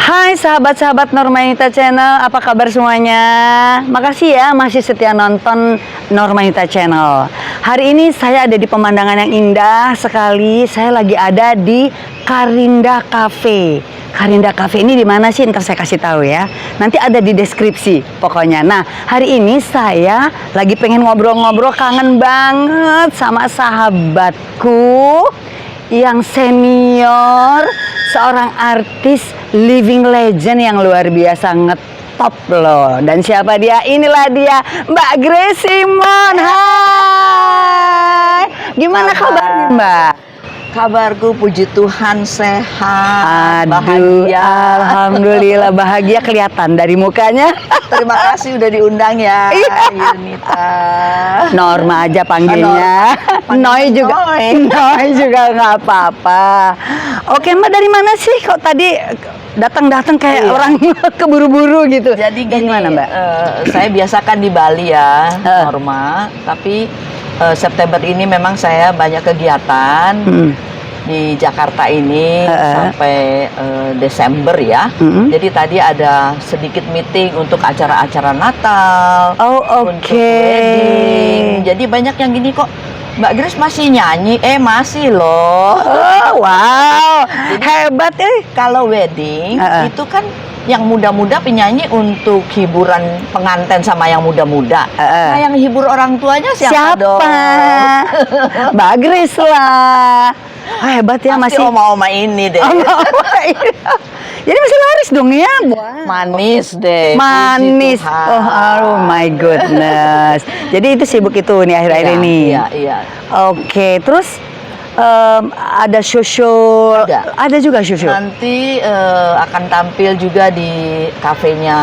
Hai sahabat-sahabat Normanita Channel, apa kabar semuanya? Makasih ya masih setia nonton Normanita Channel. Hari ini saya ada di pemandangan yang indah sekali. Saya lagi ada di Karinda Cafe. Karinda Cafe ini di mana sih? Ntar saya kasih tahu ya. Nanti ada di deskripsi pokoknya. Nah, hari ini saya lagi pengen ngobrol-ngobrol, kangen banget sama sahabatku yang senior, seorang artis living legend yang luar biasa ngetop loh. Dan siapa dia? Inilah dia, Mbak Grace Simon. Hai, gimana kabarnya Mbak? Kabarku puji Tuhan sehat, Aduh, bahagia. alhamdulillah bahagia kelihatan dari mukanya. Terima kasih udah diundang ya, Yunita. Norma aja panggilnya. Noi juga, Noi juga nggak apa-apa. Oke Mbak, dari mana sih? Kok tadi datang-datang kayak orang keburu-buru gitu? Jadi dari gini, mana Mbak? saya biasa kan di Bali ya, Norma. Tapi September ini memang saya banyak kegiatan di Jakarta ini sampai Desember ya. Jadi tadi ada sedikit meeting untuk acara-acara Natal, untuk wedding. Jadi banyak yang gini kok. Mbak Grace masih nyanyi? Masih loh. Oh, wow, hebat Kalau wedding itu kan yang muda-muda penyanyi untuk hiburan pengantin sama yang muda-muda. Nah, yang hibur orang tuanya siapa dong? Mbak Grace lah. Hebat ya. Pasti masih oma-oma ini deh. Oma-oma ini. Jadi masih laris dong ya. Manis deh. Manis. Puji Tuhan. Oh my goodness. Jadi itu sibuk itu nih akhir-akhir ini. Iya. Oke, terus ada show-show. Ada juga show-show. Nanti akan tampil juga di kafenya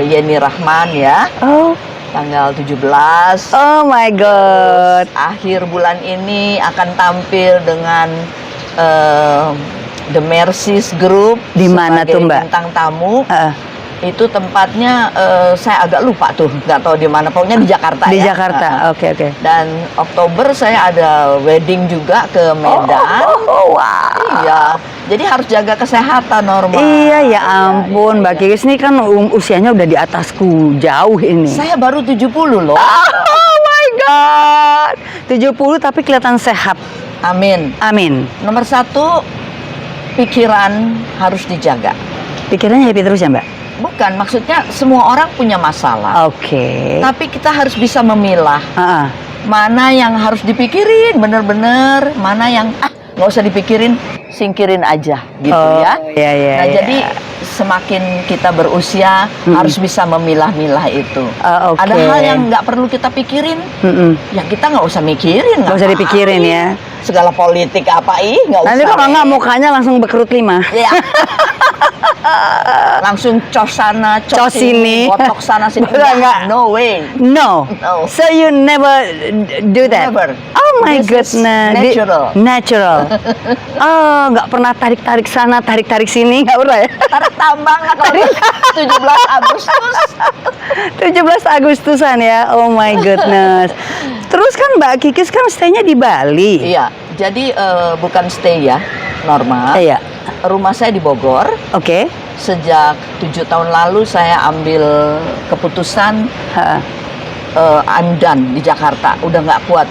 Yeni Rahman ya. Oh. Tanggal 17. Oh my god. Terus, akhir bulan ini akan tampil dengan The Mercies Group. Di mana tuh Mbak? Bintang tamu. Itu tempatnya saya agak lupa tuh, nggak tahu di mana. Pokoknya di Jakarta di ya. Jakarta. Oke. Dan Oktober saya ada wedding juga ke Medan. Wow. Iya. Jadi harus jaga kesehatan Norma. Iya ya ampun, Mbak Kikis ini kan usianya udah di atasku jauh ini. Saya baru 70 loh. Oh my god. 70 tapi kelihatan sehat. Amin. Amin. Nomor 1, pikiran harus dijaga. Pikirannya happy terus ya Mbak? Bukan, maksudnya semua orang punya masalah. Oke. Tapi kita harus bisa memilah. Mana yang harus dipikirin bener-bener, mana yang nggak usah dipikirin, singkirin aja gitu ya. Iya. Nah jadi semakin kita berusia harus bisa memilah-milah itu. Ada hal yang nggak perlu kita pikirin, ya kita nggak usah mikirin. Nggak usah dipikirin ya. Segala politik apa nggak usah. Nanti kalau nggak mukanya langsung bekerut 5. Iya. Langsung cos sana, cos sini, botok sana sini. Enggak. No way. No. So you never do that? Never. Oh my This is goodness. Natural. Oh, nggak pernah tarik-tarik sana, tarik-tarik sini, nggak pernah ya? Tarik tambang atau 17 Agustus. 17 Agustusan ya. Oh my goodness. Terus kan Mbak Kikis kan stay-nya di Bali. Iya. Jadi bukan stay ya, Norma. Iya. Rumah saya di Bogor. Oke. Sejak 7 tahun lalu saya ambil keputusan I'm done di Jakarta. Udah nggak kuat.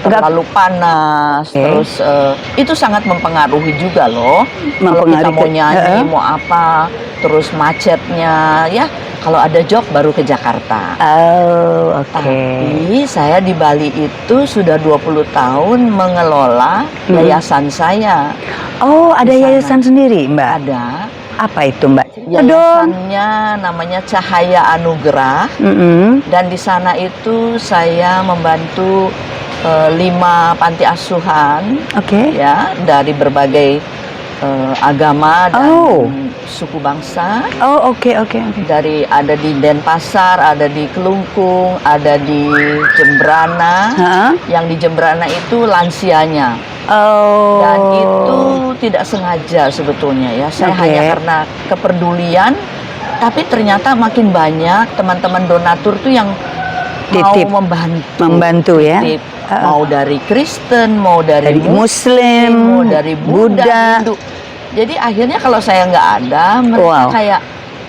Terlalu panas. Terus itu sangat mempengaruhi juga loh. Kalau kita mau nyanyi, mau apa. Terus macetnya. Ya, kalau ada job baru ke Jakarta. Oh, oke. Tapi saya di Bali itu sudah 20 tahun mengelola yayasan saya. Oh, ada yayasan sendiri, Mbak? Ada. Apa itu, Mbak? Yayasannya namanya Cahaya Anugerah. Dan di sana itu saya membantu 5 panti asuhan. Ya, dari berbagai agama dan suku bangsa. Oke. Dari ada di Denpasar, ada di Kelungkung, ada di Jembrana. Yang di Jembrana itu lansianya. Dan itu tidak sengaja sebetulnya ya. Saya hanya karena kepedulian. Tapi ternyata makin banyak teman-teman donatur tuh yang mau membantu ya. Mau dari Kristen, mau dari Muslim, mau dari Buddha, Hindu. Jadi akhirnya kalau saya nggak ada, mereka kayak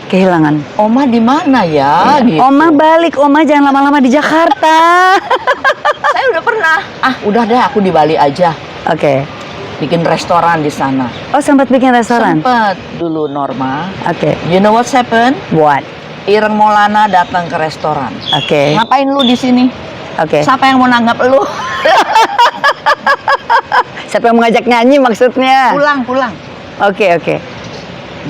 kehilangan. Oma di mana ya? Gitu. Oma balik, Oma jangan lama-lama di Jakarta. Saya udah pernah. Udah deh aku di Bali aja. Oke. Bikin restoran di sana. Oh, sempat bikin restoran? Sempat dulu, Norma. Oke. You know what's happened? What? Ireng Maulana datang ke restoran. Oke. Ngapain lu di sini? Oke. Siapa yang mau nanggap lu? Siapa yang mengajak nyanyi maksudnya? Pulang. Oke.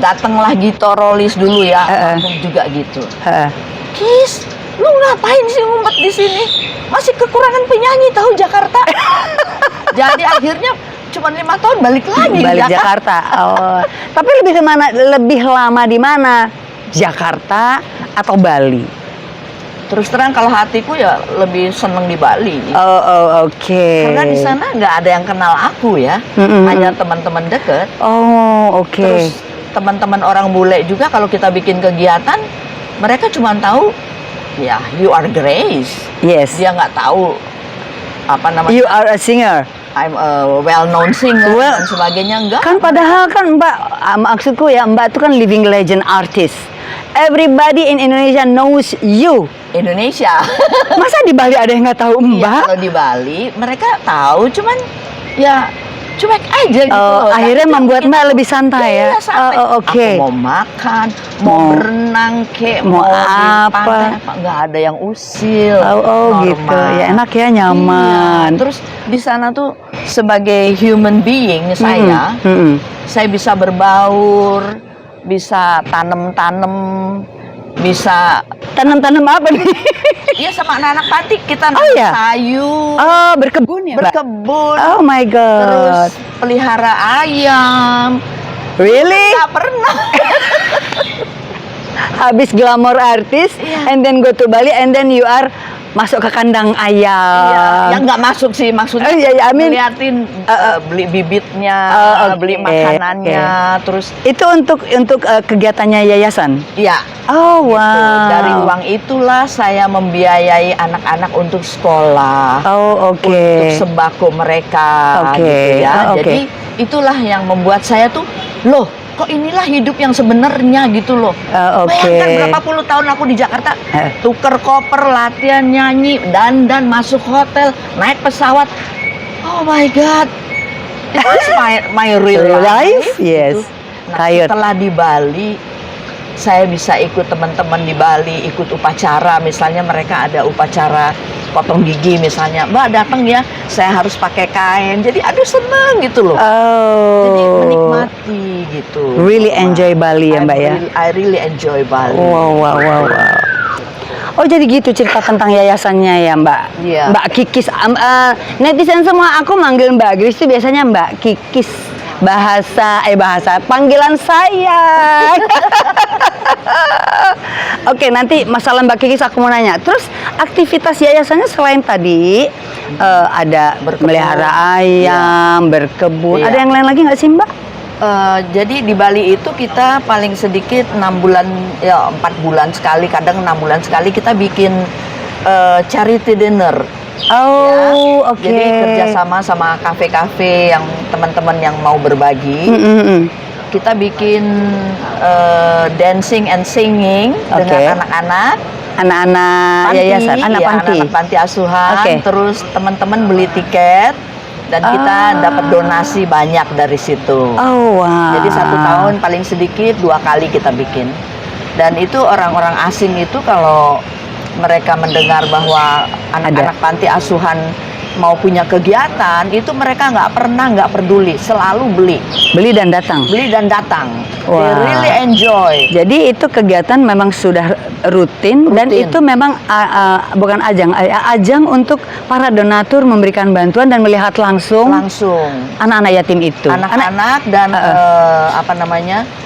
Datanglah Gito Rolis dulu ya, langsung juga gitu. Kis, lu ngapain sih ngumpet di sini? Masih kekurangan penyanyi tahu Jakarta. Jadi akhirnya cuma 5 tahun balik lagi balik Jakarta. Oh. Tapi lebih kemana? Lebih lama di mana? Jakarta atau Bali? Terus terang kalau hatiku ya lebih seneng di Bali. Oke. Karena di sana nggak ada yang kenal aku ya, hanya teman-teman deket. Oke. Terus teman-teman orang bule juga kalau kita bikin kegiatan, mereka cuma tahu ya you are Grace. Yes. Dia nggak tahu apa namanya. You are a singer. I'm a well-known singer dan sebagainya. Enggak. Kan padahal kan Mbak, maksudku ya Mbak itu kan living legend artist. Everybody in Indonesia knows you. Indonesia. Masa di Bali ada yang nggak tahu Mbak? Ya, kalau di Bali mereka tahu, cuman ya cuek aja gitu loh. Akhirnya membuat Mbak lebih santai ya. Santai. Oke. Aku mau makan, mau berenang mau di apa? pantai, nggak ada yang usil. Gitu. Ya enak ya, nyaman. Iya. Terus di sana tuh sebagai human being saya bisa berbaur, bisa tanam-tanam, bisa tanam-tanam apa nih? Iya sama anak-anak panti kita nanam sayur. Berkebun ya, Mbak? Berkebun. Oh my God. Terus pelihara ayam. Really? Nggak pernah. Habis glamor artis, and then go to Bali, and then you are masuk ke kandang ayam. Yang nggak masuk sih maksudnya. Ngeliatin beli bibitnya, beli makanannya, terus itu untuk kegiatannya yayasan. Iya. Oh wow. Gitu. Dari uang itulah saya membiayai anak-anak untuk sekolah. Untuk sembako mereka. Gitu ya. Jadi itulah yang membuat saya tuh kok inilah hidup yang sebenarnya gitu loh. Bayangkan berapa puluh tahun aku di Jakarta, tuker koper, latihan nyanyi, dandan, masuk hotel, naik pesawat. Oh my God, it's my real life. Yes. Gitu. Nah, setelah di Bali, saya bisa ikut teman-teman di Bali, ikut upacara. Misalnya mereka ada upacara potong gigi misalnya, Mbak datang ya, saya harus pakai kain. Jadi aduh senang gitu loh. Jadi menikmati gitu. Really enjoy Bali ya Mbak ya? I really enjoy Bali. Wow. Oh jadi gitu cerita tentang yayasannya ya Mbak? Iya. Mbak Kikis, netizen semua aku manggil Mbak Grace itu biasanya Mbak Kikis. Bahasa panggilan saya. Oke, nanti masalah Mbak Kikis aku mau nanya. Terus aktivitas yayasannya selain tadi ada melihara ayam, berkebun. Ada yang lain lagi nggak sih Mbak? Jadi di Bali itu kita paling sedikit 6 bulan, ya 4 bulan sekali, kadang 6 bulan sekali kita bikin charity dinner. Jadi kerjasama sama kafe-kafe yang teman-teman yang mau berbagi. Kita bikin dancing and singing dengan anak-anak yayasan, anak panti asuhan. Terus teman-teman beli tiket dan kita dapat donasi banyak dari situ. Jadi 1 tahun paling sedikit 2 kali kita bikin. Dan itu orang-orang asing itu kalau mereka mendengar bahwa anak-anak panti asuhan mau punya kegiatan, itu mereka nggak peduli, selalu beli dan datang. They really enjoy. Jadi itu kegiatan memang sudah rutin. Dan itu memang bukan ajang untuk para donatur memberikan bantuan dan melihat langsung anak-anak yatim itu. Anak-anak dan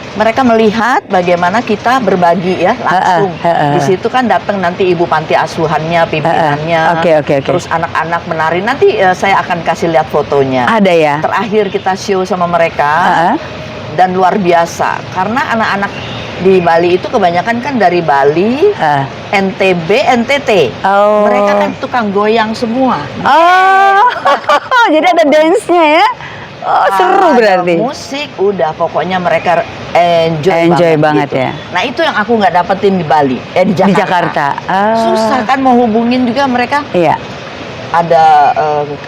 mereka melihat bagaimana kita berbagi ya langsung. Di situ kan datang nanti ibu panti asuhannya, pimpinannya. Terus anak-anak menari. Nanti saya akan kasih lihat fotonya. Ada ya. Terakhir kita show sama mereka dan luar biasa karena anak-anak di Bali itu kebanyakan kan dari Bali, NTB, NTT. Mereka kan tukang goyang semua. Jadi ada dance-nya ya. Oh, seru berarti. Musik, udah pokoknya mereka Enjoy banget gitu. ya. Nah itu yang aku nggak dapetin di Bali, di Jakarta. Di Jakarta. Susah kan mau hubungin juga mereka. Iya. Ada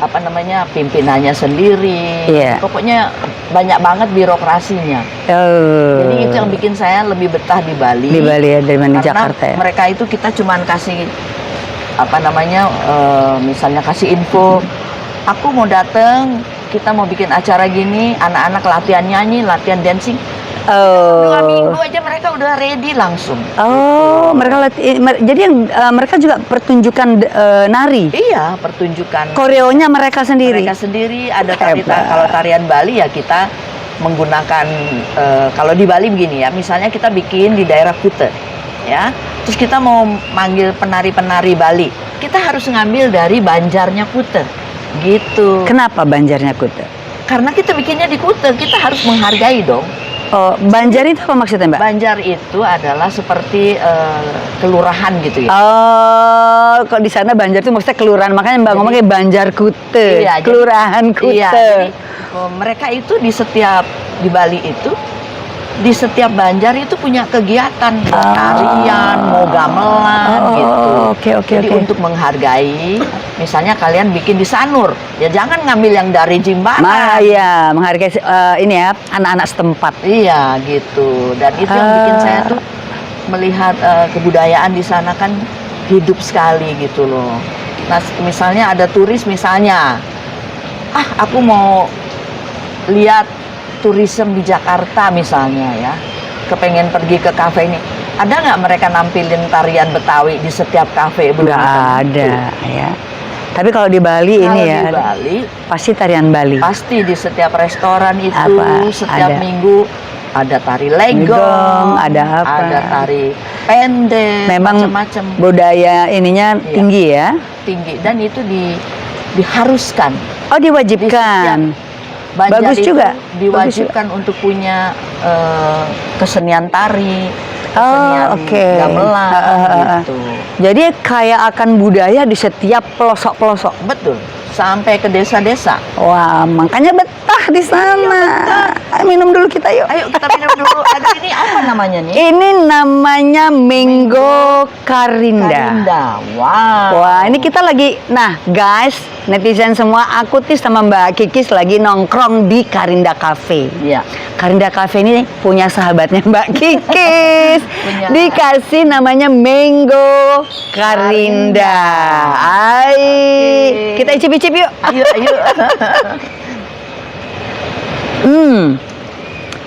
apa namanya pimpinannya sendiri. Iya. Pokoknya banyak banget birokrasinya. Oh. Jadi itu yang bikin saya lebih betah di Bali. Di Bali ya daripada di Karena Jakarta ya. mereka itu kita cuman kasih apa namanya misalnya kasih info, aku mau datang, kita mau bikin acara gini, anak-anak latihan nyanyi, latihan dancing. 2 minggu aja mereka udah ready langsung. Oh, mereka jadi yang mereka juga pertunjukan nari. Iya, pertunjukan. Koreonya mereka sendiri. Mereka sendiri ada Hebat. kalau tarian Bali ya kita menggunakan kalau di Bali begini ya, misalnya kita bikin di daerah Kuta, ya. Terus kita mau manggil penari-penari Bali, kita harus ngambil dari Banjarnya Kuta, gitu. Kenapa Banjarnya Kuta? Karena kita bikinnya di Kuta, kita harus menghargai dong. Oh, Banjar itu apa maksudnya, Mbak? Banjar itu adalah seperti kelurahan gitu ya. Oh, kok di sana Banjar itu maksudnya kelurahan, makanya Mbak ngomongnya Banjar Kuta, Iya, kelurahan Kuta. Iya, jadi mereka itu di Bali itu di setiap Banjar itu punya kegiatan, mau tarian, mau gamelan gitu. Oke. Jadi untuk menghargai, misalnya kalian bikin di Sanur, ya jangan ngambil yang dari Jimbaran. Nah, iya, menghargai ini ya anak-anak setempat. Iya gitu. Dan itu yang bikin saya tuh melihat kebudayaan di sana kan hidup sekali gitu loh. Nah, misalnya ada turis misalnya, aku mau lihat tourism di Jakarta misalnya ya, kepengen pergi ke kafe ini, ada nggak mereka nampilin tarian Betawi di setiap kafe? Belum ada ya. Tapi kalau di Bali Kalau ini ya, di Bali pasti tarian Bali. pasti di setiap restoran itu setiap Ada. minggu ada tari legong, Legong, ada apa? ada tari pendek, Memang macam-macam budaya ininya Iya. tinggi ya. tinggi, dan itu diharuskan. Oh, diwajibkan. Banjar Bagus itu juga. diwajibkan untuk punya kesenian tari, Oh, kesenian oke. gamelan gitu. Jadi kayak akan budaya di setiap pelosok-pelosok. Betul, sampai ke desa-desa. Wah, makanya betah di sana. Ayo minum dulu kita yuk. Ayo kita minum dulu. Ada ini apa namanya nih? Ini namanya Mango Karinda. Karinda. Wow. Wah, ini kita lagi, nah guys, netizen semua, aku Tis sama Mbak Kikis lagi nongkrong di Karinda Cafe. Iya. Karinda Cafe ini punya sahabatnya Mbak Kikis. Punya. Dikasih namanya Mango Karinda. Ay, kita icip-icip yuk. Ayo.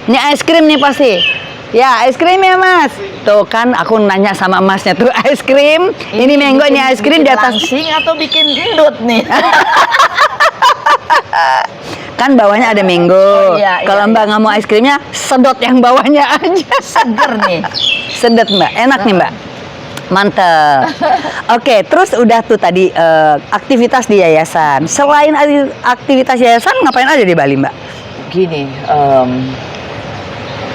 Ini es krim nih pasti. Ya, es krim ya Mas. Tuh kan aku nanya sama Masnya tuh es krim. Ini mango, ini es krim di atas. langsing atau bikin endut nih? Kan bawahnya ada mango. Iya, Kalau Mbak nggak mau es krimnya, sedot yang bawahnya aja. Seger nih. Sedot Mbak, enak nih Mbak. Mantep. Oke, terus udah tuh tadi aktivitas di yayasan. Selain aktivitas yayasan, ngapain aja di Bali Mbak? Gini,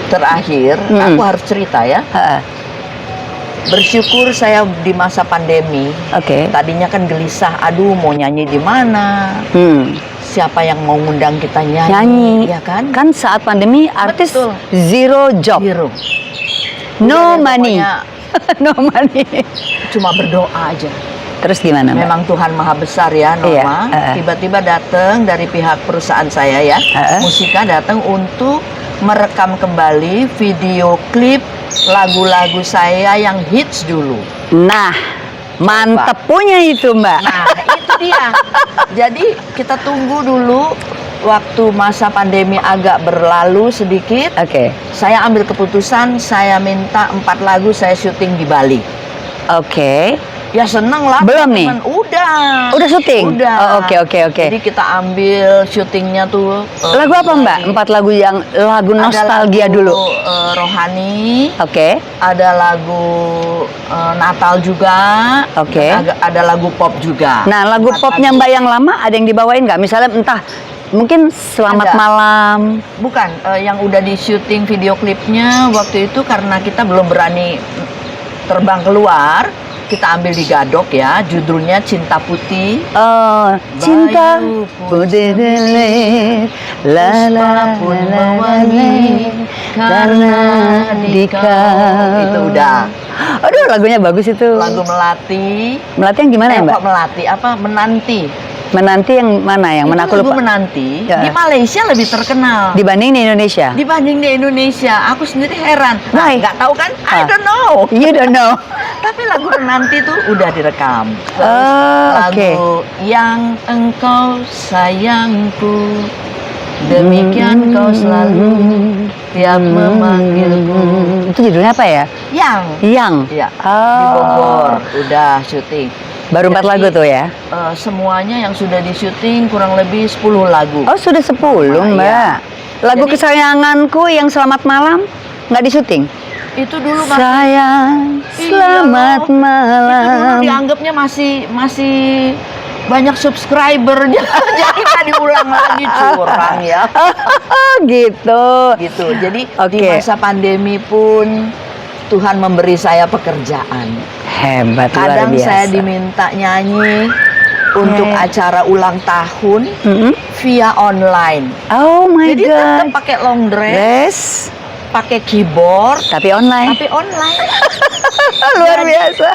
terakhir aku harus cerita ya. Bersyukur saya di masa pandemi. Oke. Tadinya kan gelisah, aduh mau nyanyi di mana? Siapa yang mau ngundang kita nyanyi? Ya kan? Kan saat pandemi artis Betul. zero job, Zero. no Udah deh, money, pokoknya no money. cuma berdoa aja. Terus gimana Mbak? Memang Tuhan Maha Besar ya, Norma. Iya, Tiba-tiba datang dari pihak perusahaan saya ya, Musika datang untuk merekam kembali video klip lagu-lagu saya yang hits dulu. Nah, mantep punya itu Mbak. Nah, itu dia. Jadi kita tunggu dulu waktu masa pandemi agak berlalu sedikit. Oke. Saya ambil keputusan, saya minta 4 lagu saya syuting di Bali. Oke. Ya seneng lah. Belum nih? teman-teman. Udah. Udah syuting? Udah. Oh, oke. Jadi kita ambil syutingnya tuh. Lagu apa Mbak? 4 lagu yang lagu nostalgia ada lagu, dulu. Rohani. Oke. Ada lagu Natal juga. Oke. Dan ada lagu pop juga. Nah, lagu 4 popnya lagu. Mbak yang lama ada yang dibawain nggak? Misalnya entah mungkin Selamat Ada. Malam. Bukan, yang udah di syuting video klipnya waktu itu karena kita belum berani terbang keluar. kita ambil di Gadok ya, judulnya Cinta Putih. Oh, cinta Bayu putih delik, la la pun la la mewangi karena di kau. Itu udah. Aduh, lagunya bagus itu. Lagu Melati. Melati yang gimana ya, Mbak? Kok Melati? Apa Menanti? Menanti yang mana? Yang mana Itu aku lagu lupa. Menanti Ya. di Malaysia lebih terkenal Dibanding di Indonesia. dibanding di Indonesia. Aku sendiri heran. Nah, Why? nggak tahu kan? I Ah. don't know. You don't know. Tapi lagu Menanti tuh udah direkam. Oh, Lagu oke. Yang Engkau Sayangku, demikian kau selalu tiap memanggilku. Itu judulnya apa ya? Yang Yang. ya di Bogor udah syuting. Baru 4 Jadi, lagu tuh ya? Semuanya yang sudah di syuting kurang lebih 10 lagu. Oh, sudah 10, Iya. Mbak. Lagu Jadi- kesayanganku yang Selamat Malam nggak di syuting? Itu dulu masih Sayang, selamat Itu dulu malam. dianggapnya masih banyak subscribernya. Jadi nggak diulang lagi, curang ya. Gitu. Gitu. Jadi di Oke. masa pandemi pun Tuhan memberi saya pekerjaan. Hebat, luar Kadang biasa. saya diminta nyanyi untuk Ya. acara ulang tahun Mm-mm. via online. Oh my Jadi tetap God. pakai long dress, Dress, pakai keyboard, tapi online. tapi online. Luar Jadi, biasa.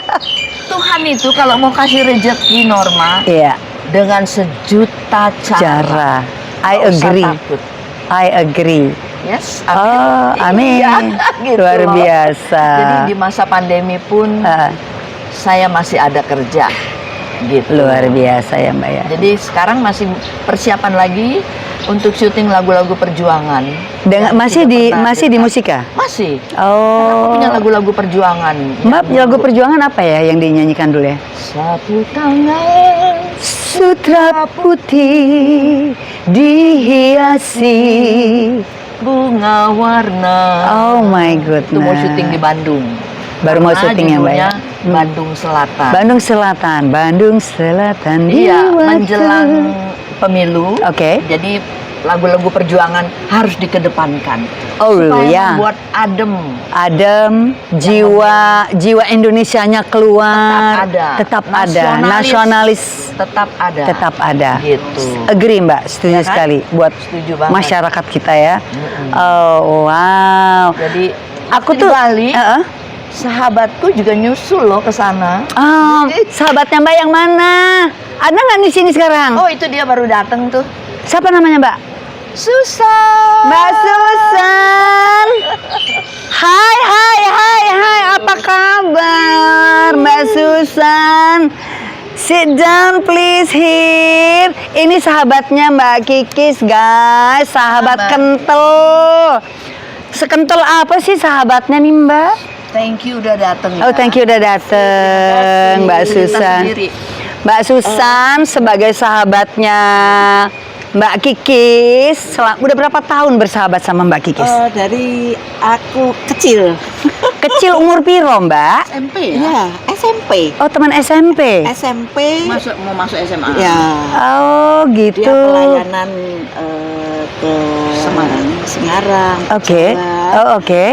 Tuhan itu kalau mau kasih rezeki Norma Iya, dengan sejuta cara. cara. I Nggak usah agree. takut. I agree. Yes, Oh, amin. Iya, gitu Luar loh. biasa. Jadi di masa pandemi pun Ah, saya masih ada kerja. Gitu. luar biasa ya, Mbak ya. Jadi sekarang masih persiapan lagi untuk syuting lagu-lagu perjuangan. Dengan Yang masih tidak di pernah masih di kita- musika. Masih. Aku Oh. punya lagu-lagu perjuangan. Mbak, Yang lagu perjuangan apa ya yang dinyanyikan dulu ya? Sapu tangan. Sutra putih dihiasi. Bunga warna. Oh my Itu mau goodness. syuting di Bandung. Baru mau Karena syuting ya, Mbak ya? judulnya Bandung Selatan. Bandung Selatan, Bandung Selatan di Iya, waktu. menjelang pemilu. Oke. Jadi lagu-lagu perjuangan harus dikedepankan. Oh, supaya ya. membuat adem. Adem, jiwa Indonesianya keluar. Tetap ada. Tetap ada. Nasionalis Tetap ada. tetap ada. Gitu. Agree, Mbak. Setuju Ya kan? sekali buat Setuju banget. masyarakat kita ya. Mm-mm. Oh, wow. Jadi Aku waktu tuh di Bali, Heeh. sahabatku juga nyusul loh ke sana. Oh, sahabatnya Mbak yang mana? Ada nggak di sini sekarang? Oh, itu dia baru datang tuh. Siapa namanya, Mbak? Susan. Mbak Susan. Hai, hai, hai, hai. Apa kabar, Mbak Susan? Sit down please here. Ini sahabatnya Mbak Kikis, guys. Sahabat Sahabat. kental. Sekental apa sih sahabatnya nih, Mbak? Thank you udah datang. Oh, thank you udah dateng, Mbak Susan. Mbak Susan sebagai sahabatnya Mbak Kikis, udah berapa tahun bersahabat sama Mbak Kikis? Dari aku kecil. Kecil umur piro, Mbak? SMP ya? Ya, SMP. Oh, teman SMP. SMP. Mau masuk SMA. Ya, Oh, gitu. dia pelayanan ke Semarang. Oke. Jawa. Oh, oke.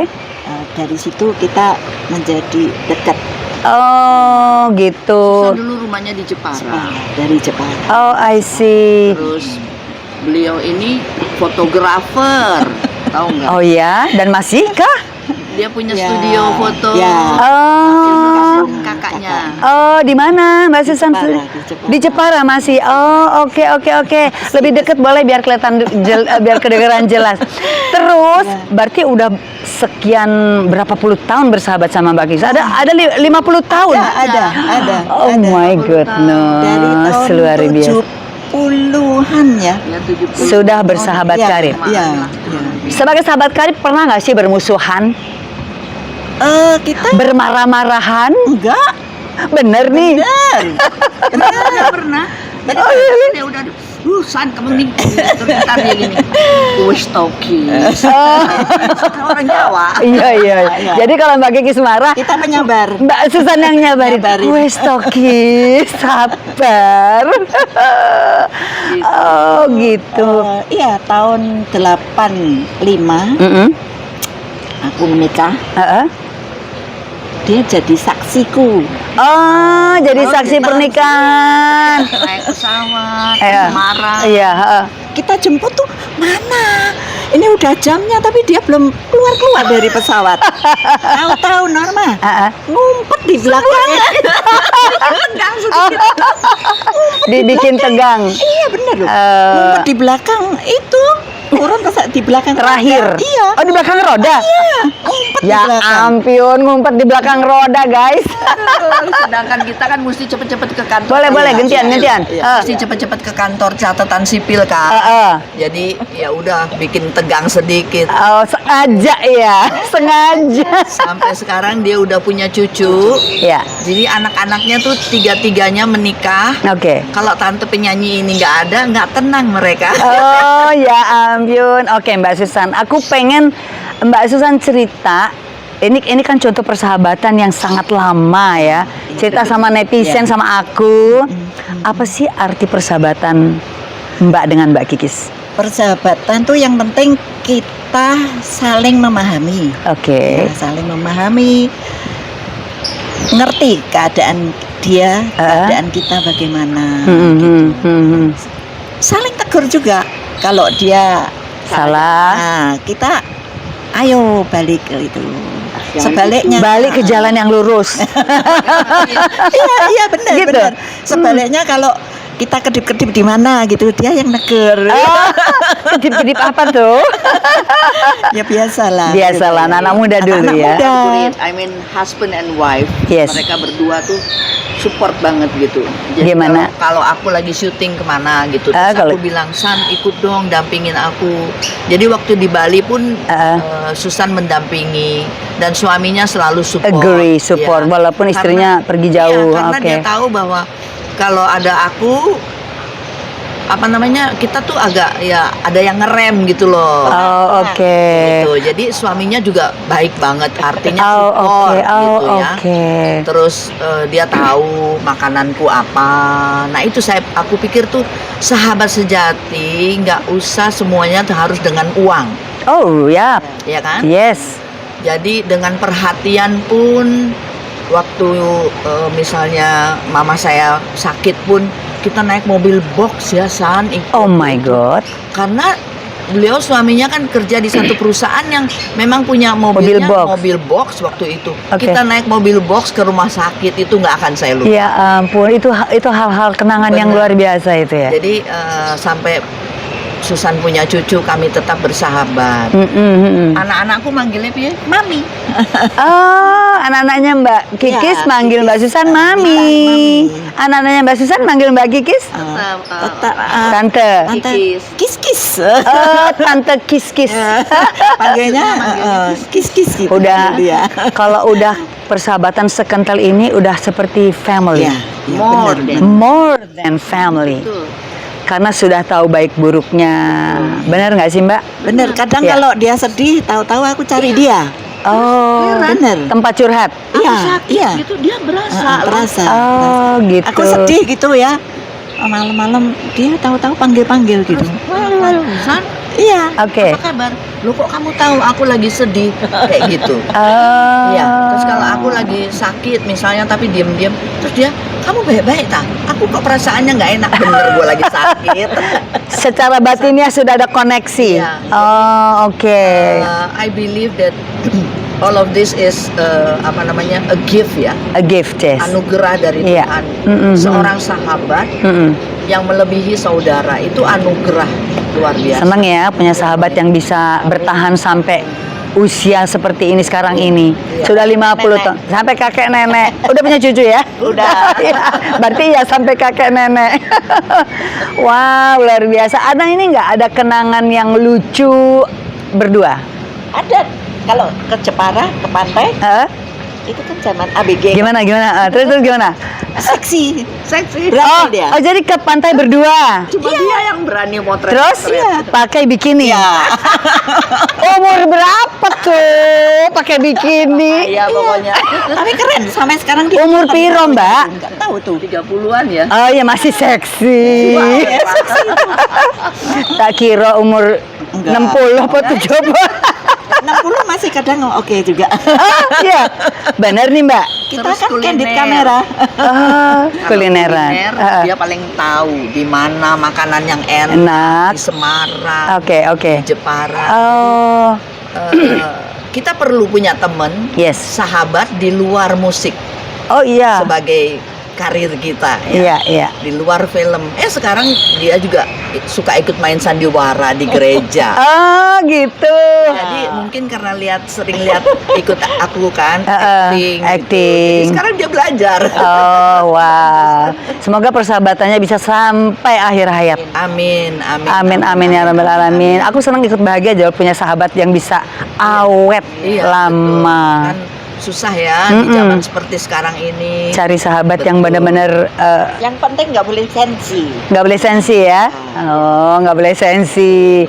Dari situ kita menjadi dekat. Oh, gitu. Dulu rumahnya di Jepara. Dari Jepang. Oh, I see. Terus beliau ini fotografer. Tahu nggak? Oh ya, dan masihkah? Dia punya Ya. studio foto. Ya. Oh. Kakaknya. Oh, di mana Mbak Susan? Jepara, di Jepara. Di Jepara masih. Oh, oke oke oke. Lebih deket boleh biar kelihatan biar kedengeran jelas. Terus berarti udah sekian berapa puluh tahun bersahabat sama Mbak Kis? Ada 50 tahun. Ada. Oh ada. my Dari goodness, tahun luar biasa. 70-an ya. Ya, 70. Sudah bersahabat Ya, karib. Iya. Sebagai sahabat karib pernah nggak sih bermusuhan, Kita bermarah-marahan? enggak. Bener nih. Nggak pernah. Jadi Oh, iya. dia udah San kamu nih terus ntar dia gini. Wes toki. Orang Jawa. Iya iya. Iya. Jadi kalau Mbak Kikis marah, Kita penyabar. Mbak Susan yang nyabarin. Nyabarin. Wes Toki, sabar. Oh gitu. Iya, tahun 85 Mm-mm. aku menikah. Heeh. Dia jadi saksiku. Oh, jadi saksi pernikahan. Naik pesawat, Iya. marah. Iya, heeh. Kita jemput tuh mana? Ini udah jamnya tapi dia belum keluar dari pesawat. Tahu-tahu Norma Heeh. ngumpet di belakang. Dibikin tegang. Iya bener loh. Eh, Ngumpet di belakang itu turun di belakang terakhir. roda. Iya. Oh, di belakang roda. Ngumpet di Ya belakang. ampun, ngumpet di belakang roda, guys. Sedangkan kita kan mesti cepet-cepet ke kantor. Boleh, boleh, Iya, gantian, iya, gantian. iya. Mesti cepet-cepet ke kantor catatan sipil kan. Jadi ya udah bikin tegang sedikit. Oh, sengaja ya, sengaja. Sampai sekarang dia udah punya cucu. Ya, Jadi anak-anaknya tuh tiga-tiganya menikah. oke. Kalau tante penyanyi ini nggak ada, nggak tenang mereka. Oh ya ampun. Oke Mbak Susan, aku pengen Mbak Susan cerita. Ini kan contoh persahabatan yang sangat lama ya. Cerita sama netizen, sama aku. Apa sih arti persahabatan Mbak dengan Mbak Kikis? Persahabatan tuh yang penting kita saling memahami. Oke. Ya, saling memahami, ngerti keadaan dia, keadaan kita bagaimana. Saling tegur juga kalau dia Salah. Nah, kita ayo balik ke itu. Sebaliknya Balik ke jalan yang lurus. iya benar Gitu. benar. Sebaliknya kalau kita kedip-kedip di mana gitu, dia yang negur. Oh, kedip-kedip apa tuh? Ya biasalah. Biasalah, anak-anak muda dulu Anak-anak ya. muda. I mean husband and wife. Yes. Mereka berdua tuh support banget gitu. Jadi Gimana? kalau aku lagi syuting kemana gitu, Ah, terus kalau- aku bilang San ikut dong dampingin aku. Jadi waktu di Bali pun Susan mendampingi dan suaminya selalu support. Agree, support, Ya. walaupun istrinya pergi jauh. Iya, karena Oke. dia tahu bahwa kalau ada aku apa namanya kita tuh agak ya ada yang ngerem gitu loh. Oh, oke. Gitu. Jadi suaminya juga baik banget, artinya Oh, support oke. Oh, gitu ya. oke. Terus dia tahu makananku apa. Nah itu aku pikir tuh sahabat sejati nggak usah semuanya tuh harus dengan uang, Oh, ya. ya kan? Yes. Jadi dengan perhatian pun waktu misalnya mama saya sakit pun kita naik mobil box ya San. Oh my God. Karena beliau suaminya kan kerja di satu perusahaan yang memang punya mobilnya Mobil box. waktu itu. Oke. Kita naik mobil box ke rumah sakit itu nggak akan saya lupa. Ya ampun, itu hal-hal kenangan yang Benar. luar biasa itu ya. Jadi sampai Susan punya cucu kami tetap bersahabat. Anak-anakku manggilnya piye? Mami. Oh, anak-anaknya Mbak Kikis Ya, manggil Mbak Susan Mami. Mami. Anak-anaknya Mbak Susan manggil Mbak Kikis Tante. Kis-kis. Oh, Tante Kis-Kis. Panggilnya kis-kis gitu. Udah, dia. kalau udah persahabatan sekental ini udah seperti family. Ya, More benar, than- More than family. Betul. Karena sudah tahu baik buruknya. Benar nggak sih Mbak? Bener, kadang Ya. kalau dia sedih, tahu-tahu aku cari dia. Oh, Bener. tempat curhat. Iya, Sakit iya. gitu dia berasa. Terasa. Oh, gitu. Aku sedih gitu ya. Malam-malam dia tahu-tahu panggil-panggil gitu. San, Iya. Oke. apa kabar? Lu kok kamu tahu aku lagi sedih? Kayak gitu. Oh. Iya, terus kalau aku lagi sakit misalnya tapi diam-diam, terus dia, kamu baik-baik tak? Aku kok perasaannya nggak enak, bener gue lagi sakit. Secara batinnya sudah ada koneksi. Iya. Oh, oke. I believe that all of this is apa namanya a gift ya, A gift, yes. anugerah dari Iya. Tuhan. Mm-mm. Seorang sahabat Mm-mm. yang melebihi saudara itu anugerah luar biasa. Senang ya punya sahabat yang bisa bertahan sampai usia seperti ini sekarang ini. Iya. Sudah 50 tahun. Sampai kakek nenek. Udah punya cucu ya? Udah. Ya, berarti ya sampai kakek nenek. Wow, luar biasa. Ada ini nggak? Ada kenangan yang lucu berdua? Ada kalau ke Jepara, ke pantai, Hah? itu kan zaman ABG. Gimana? Terus gimana? Seksi. Seksi. Berani dia. Oh, jadi ke pantai berdua. Cuma dia yang berani motret. Terus pakai bikini. Iya. Umur berapa tuh pakai bikini? Iya pokoknya. Tapi keren sampai sekarang dia. Umur piro, Mbak? Enggak tahu tuh. 30-an ya. Oh ya masih seksi. Tak kira umur Enggak. 60 apa 70. 60 masih kadang oke juga. Iya, benar nih Mbak. Kita Terus kan candid kuliner. kamera. Kulineran. Kuliner, dia paling tahu di mana makanan yang enak. Enak. Di Semarang, Oke. di Jepara. Oh, Kita perlu punya teman, yes. sahabat di luar musik Oh iya. sebagai karir kita ya. Iya. Di luar film. Sekarang dia juga suka ikut main sandiwara di gereja. Oh, gitu. Jadi mungkin karena sering lihat ikut aku kan acting. acting. Gitu. Jadi sekarang dia belajar. Oh, wow. Semoga persahabatannya bisa sampai akhir hayat. Amin. Amin ya rabbal alamin. Aku senang ikut bahagia jadi punya sahabat yang bisa awet Iya, lama. betul. Kan susah ya di zaman seperti sekarang ini. Cari sahabat yang Betul. benar-benar Yang penting nggak boleh sensi. nggak boleh sensi ya. Oh, nggak boleh sensi.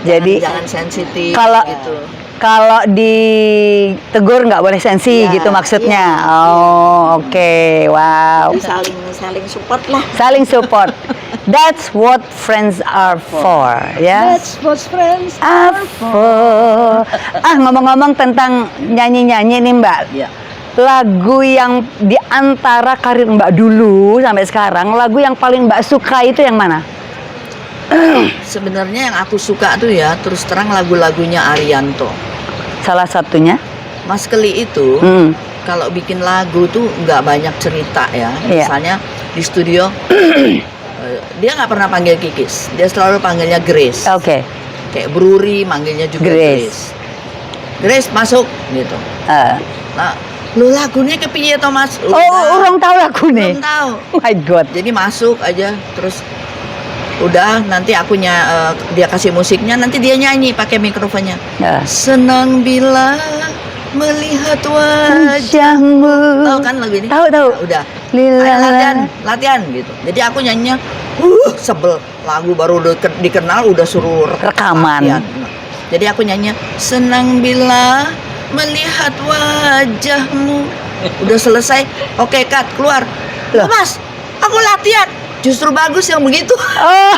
Jadi jangan sensitif kalau gitu. kalau ditegur nggak boleh sensi Ya, gitu maksudnya. iya. Oh, oke. Wow. Saling support lah. Saling support. That's what friends are for, ya. what friends Are for. Ngomong-ngomong tentang nyanyi-nyanyi nih Mbak. Ya. Lagu yang di antara karir Mbak dulu sampai sekarang, lagu yang paling Mbak suka itu yang mana? Sebenarnya yang aku suka tuh ya terus terang lagu-lagunya Arianto. Salah satunya? Mas Keli itu kalau bikin lagu tuh nggak banyak cerita ya. Iya. Misalnya di studio dia nggak pernah panggil Kikis, dia selalu panggilnya Grace. Oke. Kayak Bruri manggilnya juga Grace. Grace masuk gitu. Nah, lu lagunya kepiye toh Mas? Orang tahu lagu nih. Belum tahu. Oh my god. Jadi masuk aja terus udah nanti dia kasih musiknya, nanti dia nyanyi pakai mikrofonnya. Senang bila melihat wajahmu. Tahu kan lagu ini? Tahu. Nah, udah. Lila. Latihan gitu. Jadi aku nyanyinya sebel. Lagu baru dikenal udah suruh Rekaman. latihan. Nah, jadi aku nyanyinya senang bila melihat wajahmu. Udah selesai. Oke, cut, keluar. Loh. Mas, aku latihan. Justru bagus yang begitu. Oh.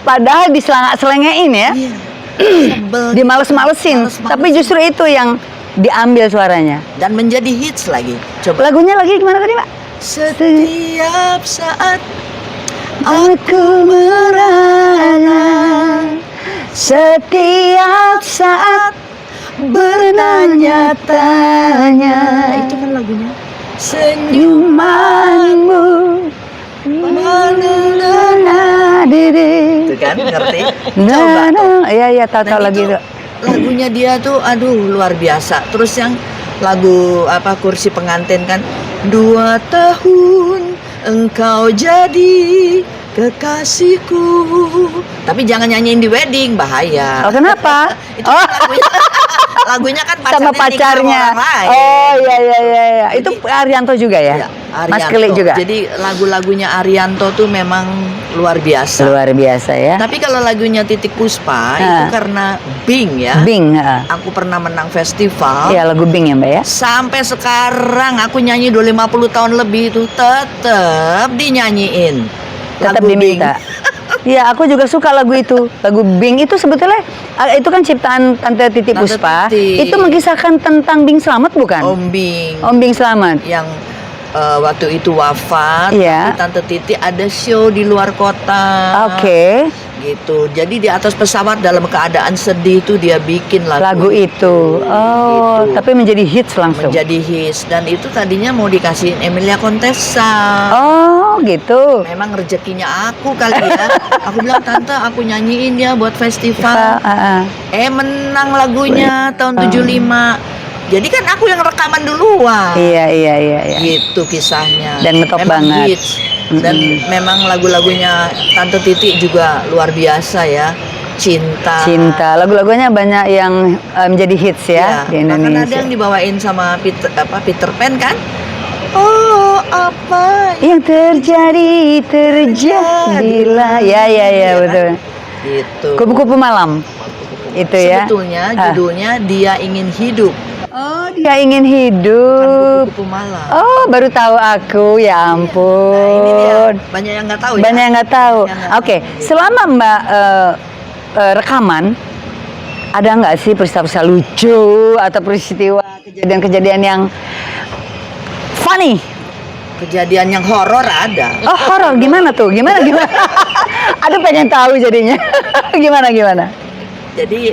Padahal diselengak-selengein ya. Iya. Sebel. Dimales-malesin. Males-malesin. Tapi justru itu yang diambil suaranya. Dan menjadi hits lagi. Coba. Lagunya lagi gimana tadi, Pak? Setiap saat Aku merana setiap saat bertanya-tanya. Itu kan lagunya. Senyumanmu mana diri. Itu kan ngerti? Coba tuh. Iya tahu Dan lagi itu itu. lagunya dia tuh aduh luar biasa. Terus yang lagu kursi pengantin kan 2 tahun engkau jadi kekasihku. Tapi jangan nyanyiin di wedding, bahaya. Oh, kenapa? Itu kan lagunya kan Sama pacarnya. orang lain. Oh iya. Itu Jadi- Arianto juga ya? Iya, Mas Arianto. Keli juga. Jadi lagu-lagunya Arianto tuh memang luar biasa. Luar biasa ya. Tapi kalau lagunya Titik Puspa itu karena Bing ya. Bing. Aku pernah menang festival. Iya lagu Bing ya Mbak ya. Sampai sekarang aku nyanyi 50 tahun lebih itu tetap dinyanyiin. Tetap Lagu diminta. Iya, aku juga suka lagu itu. Lagu Bing itu sebetulnya itu kan ciptaan Tante Titi Tante Puspa. Titi. Itu mengisahkan tentang Bing Slamet bukan? Om Bing Om Bing Slamet. yang waktu itu wafat. Iya. Tapi Tante Titi ada show di luar kota. Oke. Gitu. Jadi di atas pesawat dalam keadaan sedih itu dia bikin Lagu itu. Oh, Gitu. tapi menjadi hits langsung. Menjadi hits dan itu tadinya mau dikasihin Emilia Contessa. Oh, gitu. Memang rezekinya aku kali ya. Aku bilang tante aku nyanyiin ya buat festival. Menang lagunya tahun 75. Jadi kan aku yang rekaman duluan. Iya. Gitu kisahnya. Dan ngetop Memang banget. hits. Dan memang lagu-lagunya Tante Titi juga luar biasa ya. Cinta. Lagu-lagunya banyak yang menjadi hits ya di Bahkan ada Indonesia. yang dibawain sama Peter Pan kan? Oh, apa Yang terjadilah. Ya, betul. gitu. Kupu-kupu malam. Itu ya. Sebetulnya judulnya Dia Ingin Hidup. Oh, dia ingin Kan hidup. kupu-kupu malam. Oh, baru tahu aku. Ya ampun. Nah, ini dia. Banyak yang nggak tahu ya. Banyak yang nggak tahu. Yang nggak Oke, tahu. selama Mbak rekaman, Ada nggak sih peristiwa lucu atau peristiwa kejadian-kejadian yang funny? Kejadian yang horor ada. Oh, horor gimana tuh? Gimana? Aduh, pengen tahu jadinya. Gimana? Jadi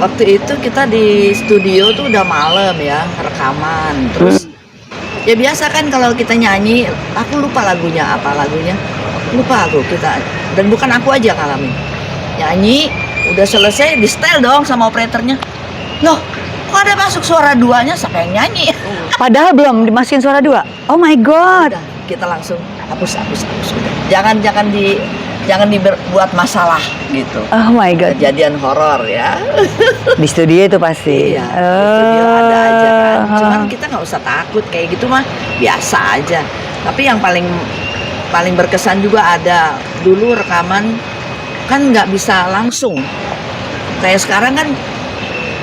waktu itu kita di studio tuh udah malam ya, rekaman. Terus ya biasa kan kalau kita nyanyi, aku lupa lagunya apa lagunya. Lupa aku kita. Dan bukan aku aja ngalamin. Nyanyi, udah selesai, di setel dong sama operatornya. Loh, kok ada masuk suara duanya? Siapa yang nyanyi? Padahal belum dimasukin suara 2. Oh my god. Udah, kita langsung hapus. Udah. Jangan dibuat masalah gitu. Oh my god. Kejadian horor ya. Di studio itu pasti. Iya, di studio ada aja kan. Cuman kita nggak usah takut kayak gitu mah biasa aja. Tapi yang paling berkesan juga ada dulu rekaman kan nggak bisa langsung. Kayak sekarang kan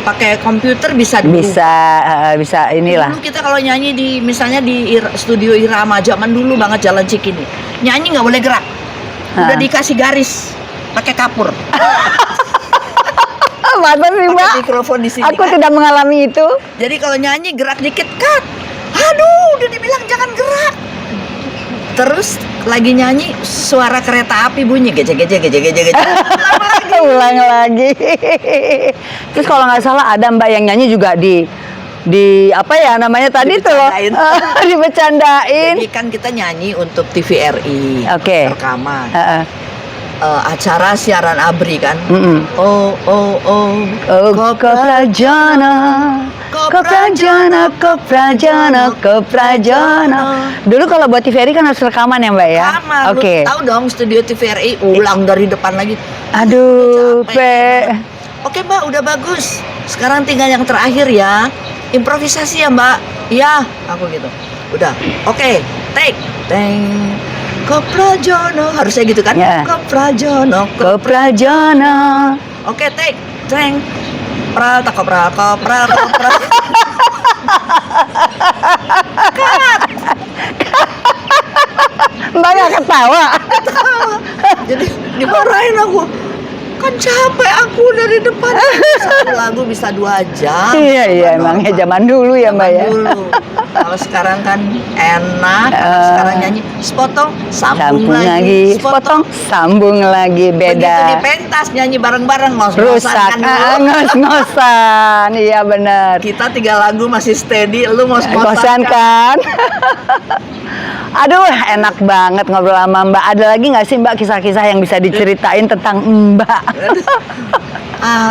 pakai komputer bisa dulu. Bisa inilah. Dulu kita kalau nyanyi misalnya di studio Irama zaman dulu banget Jalan Cikini, nyanyi nggak boleh gerak. Udah dikasih garis pakai kapur. Masa sih, Mbak? Pakai mikrofon di sini. Aku kan. tidak mengalami itu. Jadi kalau nyanyi gerak dikit cut. Aduh, udah dibilang jangan gerak. Terus lagi nyanyi suara kereta api bunyi gece. Ulang lagi. Terus kalau nggak salah ada Mbak yang nyanyi juga di apa ya namanya tadi tuh loh. Dibecandain. Jadi kan kita nyanyi untuk TVRI. Oke. Rekaman. Acara siaran ABRI kan. Oh Koprajana. Dulu kalau buat TVRI kan harus rekaman ya Mbak ya. Rekaman. Oke. Tahu dong studio TVRI ulang dari depan lagi. Aduh, Capek. Oke Mbak, udah bagus. Sekarang tinggal yang terakhir ya. Improvisasi ya Mbak. Iya, aku gitu. Udah. Oke, take. Teng. Koprajana. Harusnya gitu kan? Ya. Koprajana. Oke, take. Teng. Kopra. Mbak nggak ketawa. Jadi dimarahin aku. Kan capek aku dari depan. Satu lagu bisa 2 jam. Iya emangnya zaman dulu ya Mbak ya. Dulu. Kalau sekarang kan enak. Sekarang nyanyi sepotong sambung lagi. Sepotong sambung lagi, Begitu beda. di pentas nyanyi bareng-bareng ngos-ngosan Rusak, kan dulu. ngos-ngosan. Iya benar. Kita 3 lagu masih steady, lu ngos-ngosan Kosan kan. Aduh, enak banget ngobrol sama Mbak. Ada lagi nggak sih Mbak kisah-kisah yang bisa diceritain tentang Mbak?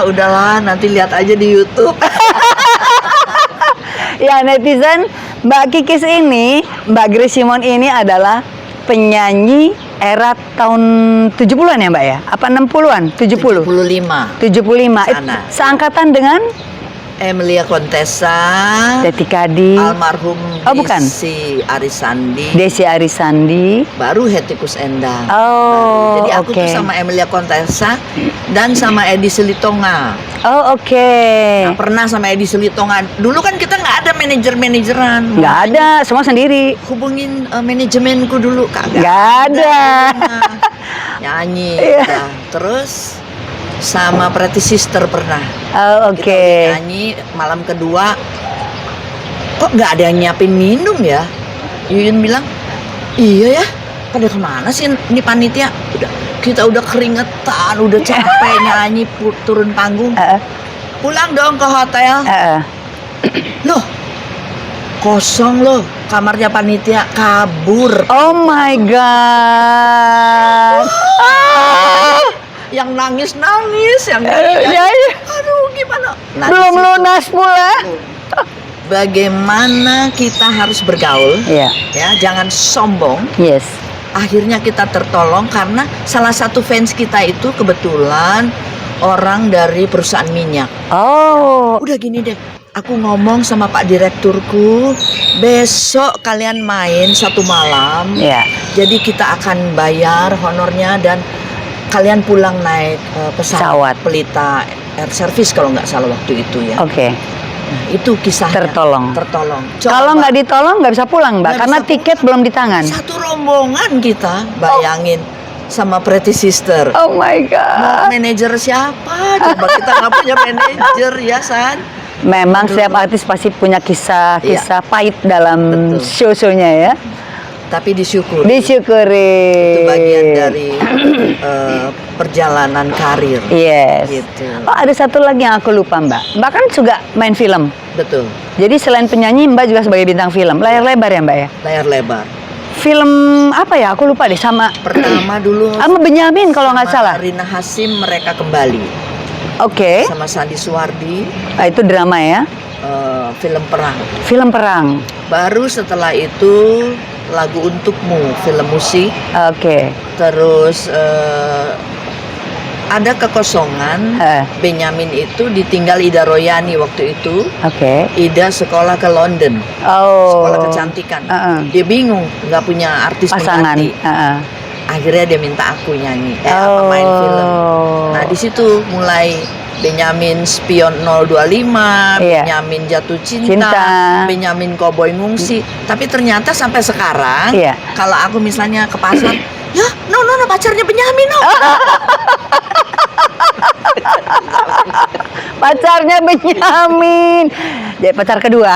Udahlah, nanti lihat aja di YouTube. Ya netizen, Mbak Kikis ini, Mbak Grace Simon ini adalah penyanyi era tahun 70-an ya Mbak ya? Apa 60-an? 70? 75. 75. Sana. Seangkatan dengan Emilia Contessa, Teti Kadi, almarhum bukan. Desi Arisandi, baru Hetikus Endang. Oh, Jadi aku oke. tuh sama Emilia Contessa dan sama Edi Selitonga. Oh, oke. Nah, pernah sama Edi Selitonga. Dulu kan kita nggak ada manajer-manajeran. Nggak ada, semua sendiri. Hubungin manajemenku dulu, kagak. Nggak ada. Nyanyi. Iya. Udah. Terus sama Pretty Sister pernah. Oh, oke. Kita udah nyanyi malam kedua. Kok nggak ada yang nyiapin minum ya? Yuyun bilang, iya ya. Pada kemana sih ini panitia? Kita udah keringetan, udah capek nyanyi turun panggung. Pulang dong ke hotel. Loh, kosong loh kamarnya panitia, kabur. Oh my god. Yang nangis, yang nangis. Ya. Aduh, gimana? Nah, Belum di situ, lunas pula. bagaimana kita harus bergaul, Iya. ya, jangan sombong. Yes. Akhirnya kita tertolong karena salah satu fans kita itu kebetulan orang dari perusahaan minyak. Oh. Udah gini deh, aku ngomong sama Pak Direkturku, besok kalian main 1 malam. Iya. Jadi kita akan bayar honornya dan kalian pulang naik pesawat Pelita Air Service kalau nggak salah waktu itu ya. Oke. Nah, itu kisahnya. Tertolong. Coba, Kalau nggak ditolong nggak bisa pulang Mbak, Nggak karena bisa tiket pulang. belum di tangan. Satu rombongan kita, bayangin. sama Pretty Sister. Oh my Mau god. manajer siapa? Coba kita nggak punya manajer ya, San. Memang setiap artis pasti punya kisah-kisah pahit dalam Betul. show-shownya ya. Tapi disyukur. Disyukuri. Itu bagian dari perjalanan karir. Yes. Gitu. Oh, ada satu lagi yang aku lupa, Mbak. Mbak kan juga main film. Betul. Jadi selain penyanyi, Mbak juga sebagai bintang film. Layar lebar ya, Mbak ya? Layar lebar. Film apa ya? Aku lupa deh, sama Pertama dulu sama Benyamin kalau nggak sama salah. Rina Hasyim, Mereka Kembali. Oke. Sama Sandy Suwardi, Ah, itu drama ya. film perang. Film perang. Baru setelah itu Lagu Untukmu, film musik. Oke. Terus ada kekosongan. Benyamin itu ditinggal Ida Royani waktu itu. Oke. Ida sekolah ke London, Oh. sekolah kecantikan. Uh-uh. Dia bingung, nggak punya artis Pasangan. pengganti. Akhirnya dia minta aku nyanyi, main film. Nah di situ mulai Benyamin Spion 025, Iya. Benyamin Jatuh Cinta, Cinta. Benyamin Cowboy Ngungsi. Tapi ternyata sampai sekarang, Iya. kalau aku misalnya ke pasar, ya, no, pacarnya Benyamin, no. Pacarnya Benyamin. Jadi pacar kedua.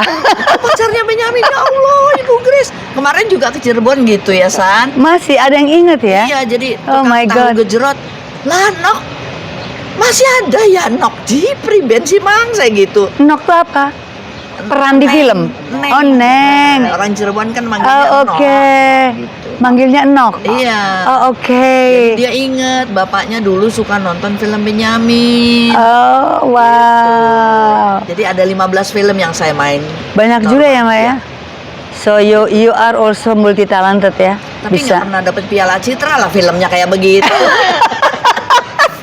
Pacarnya Benyamin, ya Allah, Ibu Grace. Kemarin juga ke Cirebon gitu ya, San. Masih ada yang inget ya? Iya, jadi Oh tukang my tahu God. gejrot. Lah, Nok, masih ada ya Nok di Pribensi Mang, saya gitu. Nok tuh apa? Peran di Neng. film? Neng. Oh, Neng. Orang Cirebon kan manggilnya Oh, Nok. oke. Gitu. Manggilnya Nok? Iya. Oh, oke. Jadi dia inget bapaknya dulu suka nonton film Benyamin. Oh, wow. Jadi ada 15 film yang saya main. Banyak juga ya, Mbak ya? Iya. So you are also multi talented ya? Tapi nggak pernah dapet Piala Citra lah filmnya kayak begitu.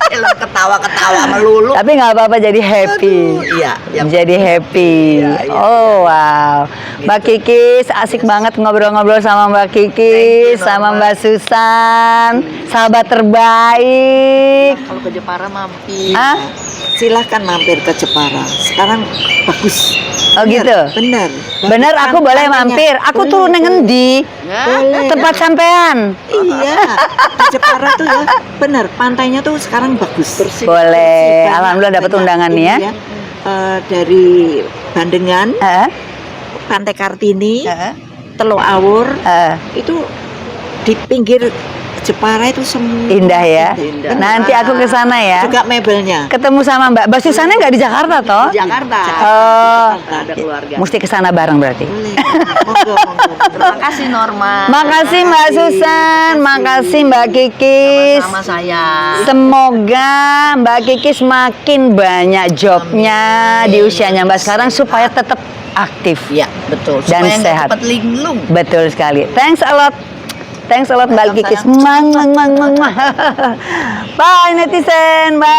Film ketawa-ketawa melulu. Tapi nggak apa-apa, jadi happy. Aduh, iya, yang Jadi happy. Iya, iya, Oh wow. Mbak Kikis, asik banget ngobrol-ngobrol sama Mbak Kikis, Thank you, sama Norma. Mbak Susan, sahabat terbaik. Kalau ke Jepara mampir. Ah? Silahkan mampir ke Jepara. Sekarang bagus. Oh gitu. Bener. Bener, aku boleh mampir. Aku turun yang ngendi? Boleh. Tempat sampean. Iya. Di Jepara tuh ya. Bener. Pantainya tuh sekarang bagus. Boleh. Banyak- Alhamdulillah dapat banyak undangan nih ya. ini dari Bandengan, Eh, Pantai Kartini, eh, Teluk Awur, eh. itu di pinggir Jepara itu semua Indah ya. indah. Nanti aku ke sana ya. Juga mebelnya. Ketemu sama Mbak Susannya nggak di Jakarta toh? Jakarta. Oh, Ada keluarga. mesti ke sana bareng berarti. Boleh. Monggo, monggo. Terima kasih Norma. Makasih Mbak Susan, makasih Mbak Kikis. Sama saya. Semoga Mbak Kikis makin banyak jobnya di usianya Mbak sekarang supaya tetap aktif. Iya, betul. Dan Supaya nggak sehat. cepat linglung. Betul sekali. Thanks a lot. Thanks a lot Mbak Kikis. Mang, mang, mang, mang, mang. Bye netizen. Bye.